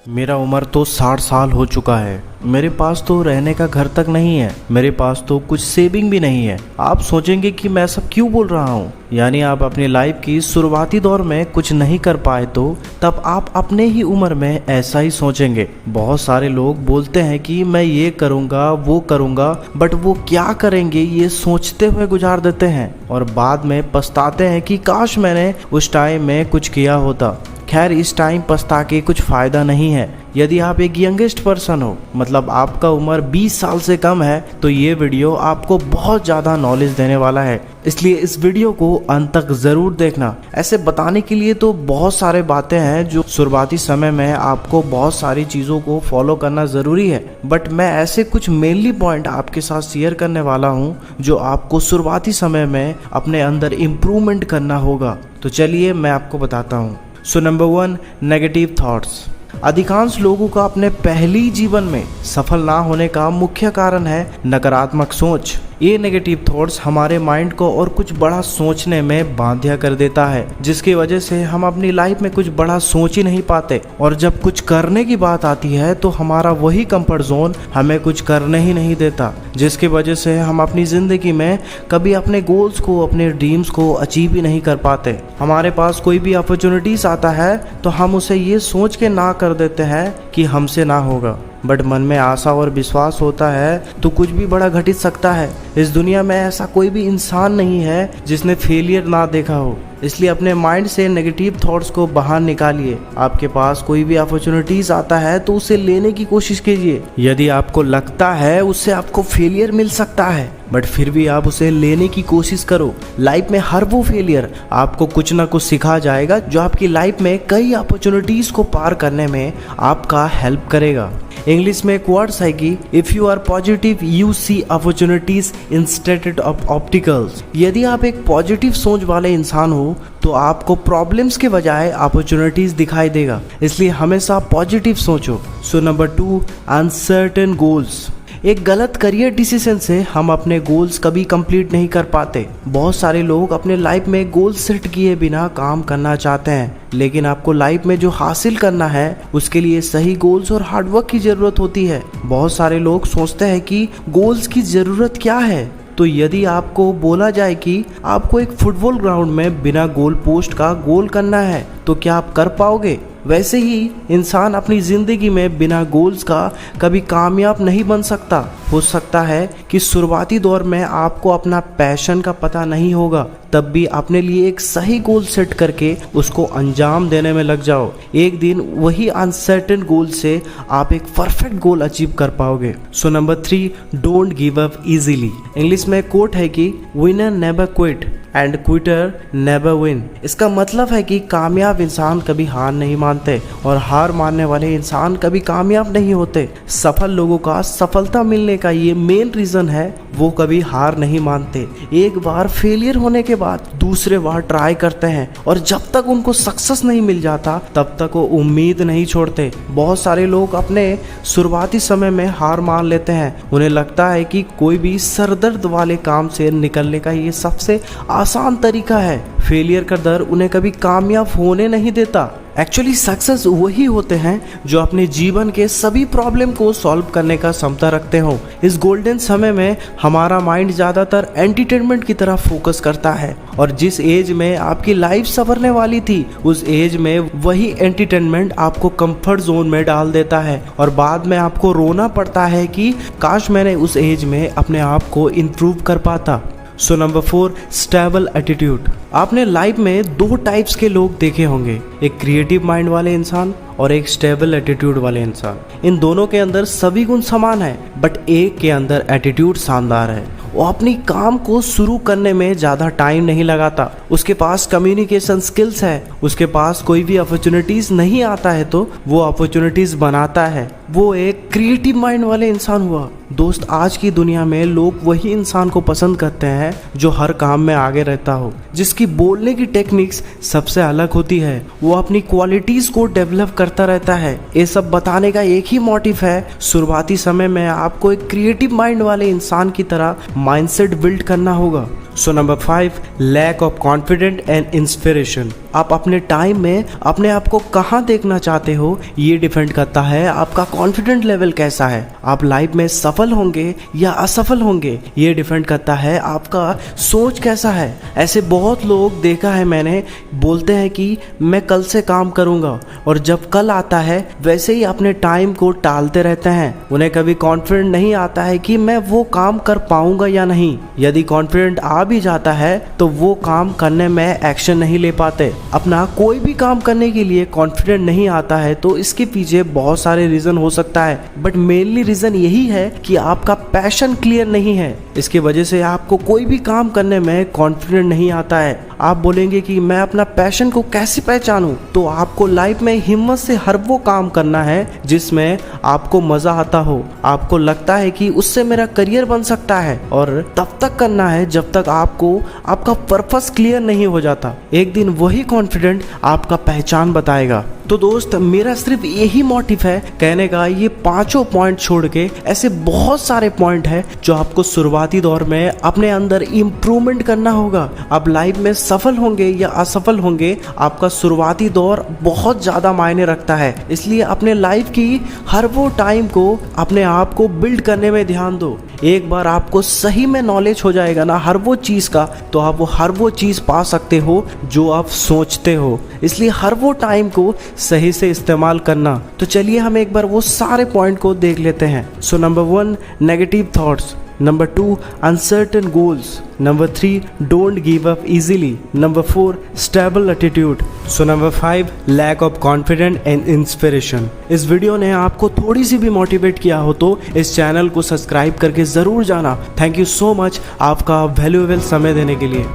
मेरा उम्र तो 60 साल हो चुका है। मेरे पास तो रहने का घर तक नहीं है। मेरे पास तो कुछ सेविंग भी नहीं है। आप सोचेंगे कि मैं सब क्यों बोल रहा हूँ। यानी आप अपनी लाइफ की शुरुआती दौर में कुछ नहीं कर पाए तो तब आप अपने ही उम्र में ऐसा ही सोचेंगे। बहुत सारे लोग बोलते हैं कि मैं ये करूँगा वो करूँगा, बट वो क्या करेंगे ये सोचते हुए गुजार देते हैं और बाद में पछताते हैं कि काश मैंने उस टाइम में कुछ किया होता। खैर, इस टाइम पछता के कुछ फ़ायदा नहीं है। यदि आप एक यंगेस्ट पर्सन हो, मतलब आपका उम्र 20 साल से कम है, तो ये वीडियो आपको बहुत ज़्यादा नॉलेज देने वाला है। इसलिए इस वीडियो को अंत तक ज़रूर देखना। ऐसे बताने के लिए तो बहुत सारे बातें हैं जो शुरुआती समय में आपको बहुत सारी चीज़ों को फॉलो करना ज़रूरी है, बट मैं ऐसे कुछ मेनली पॉइंट आपके साथ शेयर करने वाला हूँ जो आपको शुरुआती समय में अपने अंदर इम्प्रूवमेंट करना होगा। तो चलिए मैं आपको बताता हूँ। सो नंबर 1, नेगेटिव थॉट्स। अधिकांश लोगों का अपने पहली जीवन में सफल ना होने का मुख्य कारण है नकारात्मक सोच। ये नेगेटिव थॉट्स हमारे माइंड को और कुछ बड़ा सोचने में बाध्य कर देता है, जिसकी वजह से हम अपनी लाइफ में कुछ बड़ा सोच ही नहीं पाते। और जब कुछ करने की बात आती है तो हमारा वही कंफर्ट जोन हमें कुछ करने ही नहीं देता, जिसकी वजह से हम अपनी ज़िंदगी में कभी अपने गोल्स को, अपने ड्रीम्स को अचीव ही नहीं कर पाते। हमारे पास कोई भी अपॉर्चुनिटीज़ आता है तो हम उसे ये सोच के ना कर देते हैं कि हमसे ना होगा, बट मन में आशा और विश्वास होता है तो कुछ भी बड़ा घटित सकता है। इस दुनिया में ऐसा कोई भी इंसान नहीं है जिसने फेलियर ना देखा हो। इसलिए अपने माइंड से नेगेटिव थॉट्स को बाहर निकालिए। आपके पास कोई भी अपॉर्चुनिटीज आता है तो उसे लेने की कोशिश कीजिए। यदि आपको लगता है उससे आपको फेलियर मिल सकता है, बट फिर भी आप उसे लेने की कोशिश करो। लाइफ में हर वो फेलियर आपको कुछ ना कुछ सिखा जाएगा जो आपकी लाइफ में कई अपॉर्चुनिटीज को पार करने में आपका हेल्प करेगा। इंग्लिश में एक वर्ड्स है कि if you are positive you see opportunities instead of obstacles. यदि आप एक पॉजिटिव सोच वाले इंसान हो तो आपको प्रॉब्लम्स के बजाय अपॉर्चुनिटीज दिखाई देगा। इसलिए हमेशा पॉजिटिव सोचो। So number 2, uncertain goals. एक गलत करियर डिसीजन से हम अपने गोल्स कभी कंप्लीट नहीं कर पाते। बहुत सारे लोग अपने लाइफ में गोल्स सेट किए बिना काम करना चाहते हैं, लेकिन आपको लाइफ में जो हासिल करना है उसके लिए सही गोल्स और हार्डवर्क की ज़रूरत होती है। बहुत सारे लोग सोचते हैं कि गोल्स की ज़रूरत क्या है। तो यदि आपको बोला जाए कि आपको एक फुटबॉल ग्राउंड में बिना गोल पोस्ट का गोल करना है तो क्या आप कर पाओगे? वैसे ही इंसान अपनी ज़िंदगी में बिना गोल्स का कभी कामयाब नहीं बन सकता। हो सकता है कि शुरुआती दौर में आपको अपना पैशन का पता नहीं होगा, तब भी अपने लिए एक सही गोल सेट करके उसको अंजाम देने में लग जाओ। एक दिन वही अनसर्टेन गोल से आप एक परफेक्ट गोल अचीव कर पाओगे। So number 3, don't give up easily. English में कोट है कि winner never quit and Quetta never win. इसका मतलब है कि कामयाब इंसान कभी हार नहीं मानते और हार मानने वाले इंसान कभी कामयाब नहीं होते। सफल लोगों का सफलता मिलने का ये मेन रीज़न है, वो कभी हार नहीं मानते। एक बार फेलियर होने के बाद दूसरे बार ट्राई करते हैं और जब तक उनको सक्सेस नहीं मिल जाता तब तक वो उम्मीद नहीं छोड़ते। बहुत सारे लोग अपने शुरुआती समय में हार मान लेते हैं। उन्हें लगता है कि कोई भी सरदर्द वाले काम से निकलने का ये सबसे आसान तरीका है। फेलियर का डर उन्हें कभी कामयाब होने नहीं देता। एक्चुअली सक्सेस वही होते हैं जो अपने जीवन के सभी प्रॉब्लम को सॉल्व करने का क्षमता रखते हो। इस गोल्डन समय में हमारा माइंड ज़्यादातर एंटरटेनमेंट की तरफ फोकस करता है और जिस एज में आपकी लाइफ संवरने वाली थी उस एज में वही एंटरटेनमेंट आपको कंफर्ट जोन में डाल देता है और बाद में आपको रोना पड़ता है कि काश मैंने उस एज में अपने आप को इम्प्रूव कर पाता। So number 4, stable attitude. आपने लाइफ में 2 टाइप्स के लोग देखे होंगे, एक क्रिएटिव माइंड वाले इंसान और एक स्टेबल एटीट्यूड वाले इंसान। इन दोनों के अंदर सभी गुण समान है, बट एक के अंदर एटीट्यूड शानदार है। वो अपनी काम को शुरू करने में ज़्यादा टाइम नहीं लगाता। उसके पास कम्युनिकेशन स्किल्स है। उसके पास कोई भी अपॉर्चुनिटीज़ नहीं आता है तो वो अपॉर्चुनिटीज़ बनाता है। वो एक क्रिएटिव माइंड वाले इंसान हुआ। दोस्त, आज की दुनिया में लोग वही इंसान को पसंद करते हैं जो हर काम में आगे रहता हो, जिसकी बोलने की टेक्निक्स सबसे अलग होती है। वो अपनी क्वालिटीज़ को डेवलप करता रहता है। ये सब बताने का एक ही मोटिव है, शुरुआती समय में आपको एक क्रिएटिव माइंड वाले इंसान की तरह माइंडसेट बिल्ड करना होगा। So number 5, lack of confident and inspiration. आप अपने टाइम में अपने आप को कहाँ देखना चाहते हो ये डिपेंड करता है आपका कॉन्फिडेंट लेवल कैसा है। आप लाइफ में सफल होंगे या असफल होंगे ये डिपेंड करता है आपका सोच कैसा है। ऐसे बहुत लोग देखा है मैंने, बोलते हैं कि मैं कल से काम करूंगा, और जब कल आता है वैसे ही अपने टाइम को टालते रहते हैं। उन्हें कभी कॉन्फिडेंट नहीं आता है कि मैं वो काम कर पाऊंगा या नहीं। यदि कॉन्फिडेंट आ भी जाता है तो वो काम करने में एक्शन नहीं ले पाते। अपना कोई भी काम करने के लिए कॉन्फिडेंट नहीं आता है तो इसके पीछे बहुत सारे रीजन हो सकता है, बट मेनली रीजन यही है कि आपका पैशन क्लियर नहीं है। इसकी वजह से आपको कोई भी काम करने में कॉन्फिडेंट नहीं आता है। आप बोलेंगे कि मैं अपना पैशन को कैसे पहचानूं, तो आपको लाइफ में हिम्मत से हर वो काम करना है जिसमें आपको मजा आता हो, आपको लगता है कि उससे मेरा करियर बन सकता है, और तब तक करना है जब तक आपको आपका पर्पस क्लियर नहीं हो जाता। एक दिन वही कॉन्फिडेंट आपका पहचान बताएगा। तो दोस्त, मेरा सिर्फ यही मोटिव है कहने का, ये 5 पॉइंट छोड़ के ऐसे बहुत सारे पॉइंट है जो आपको शुरुआती दौर में अपने अंदर इम्प्रूवमेंट करना होगा। आप लाइफ में सफल होंगे या असफल होंगे, आपका शुरुआती दौर बहुत ज़्यादा मायने रखता है। इसलिए अपने लाइफ की हर वो टाइम को अपने आप को बिल्ड करने में ध्यान दो। एक बार आपको सही में नॉलेज हो जाएगा ना हर वो चीज़ का, तो आप वो हर वो चीज़ पा सकते हो जो आप सोचते हो। इसलिए हर वो टाइम को सही से इस्तेमाल करना। तो चलिए हम एक बार वो सारे पॉइंट को देख लेते हैं। So number 1, negative thoughts. Number 2, uncertain goals. Number 3, don't give up easily. Number 4, stable attitude. So number 5, lack of confident and inspiration. इस वीडियो ने आपको थोड़ी सी भी मोटिवेट किया हो तो इस चैनल को सब्सक्राइब करके ज़रूर जाना। थैंक यू सो मच आपका वैल्यूएबल समय देने के लिए।